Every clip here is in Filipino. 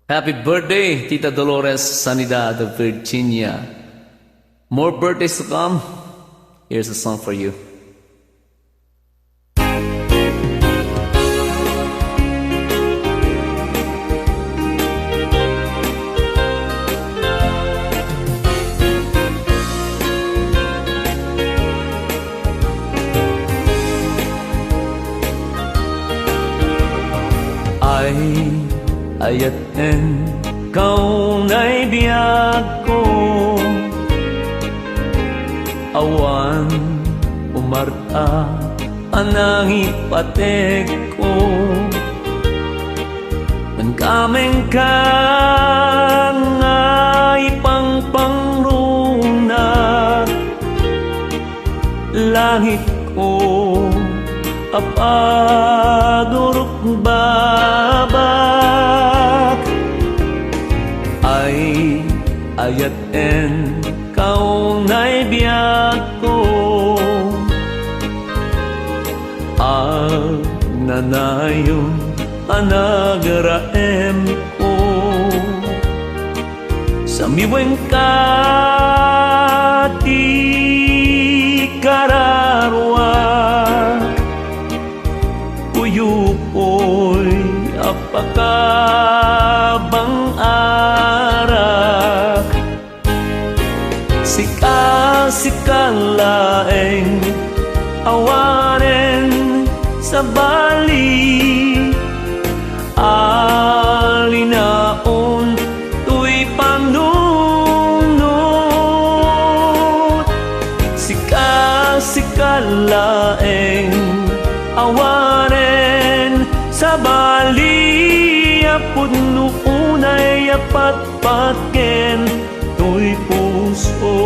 Happy birthday, Tita Dolores Sanidad of Virginia. More birthdays to come. Here's a song for you. Ayaten kau na'y biyag ko, awan umarta anang ipatek ko, man kameng ka nga ipangpangruna langit ko apadurok babak ay ayaten kau na'y biyag ko, ang nanayon anagaraem ko sa miweng ka ti kararwa uyupoy apakabang arak sikalaeng awanen sa bali alinaon tuy panunod sikalaeng awanen sa bali apod nuunay apatpatken tuy puso.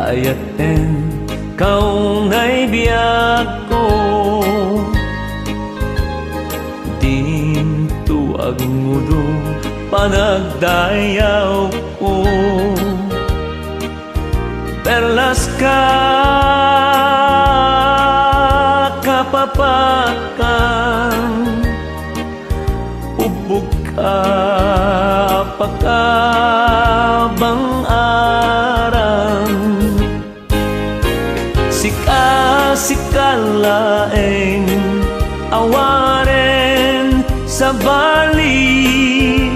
Ayaten kau na'y biyag ko, din tuwag ngudo panagdayaw ko, perlas ka kapapakan ubog ka pakabang sikalaeng awaren sa bali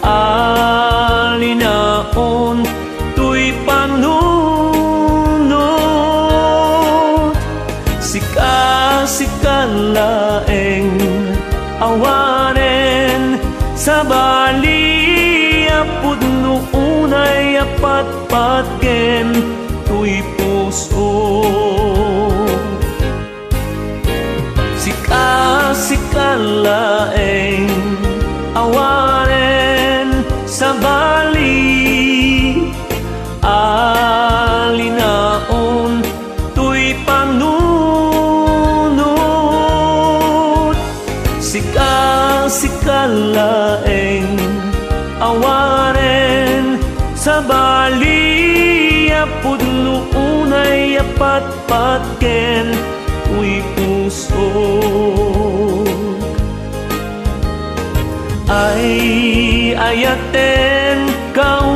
alinaon tuy panunod sikalaeng awaren sa bali apod nuunay apatpatken tuy puso sikalaeng awanen sa bali alinaon tuy panunod sikalaeng awanen sa bali apod nuunay apatpatken tuy puso ay ayaten kau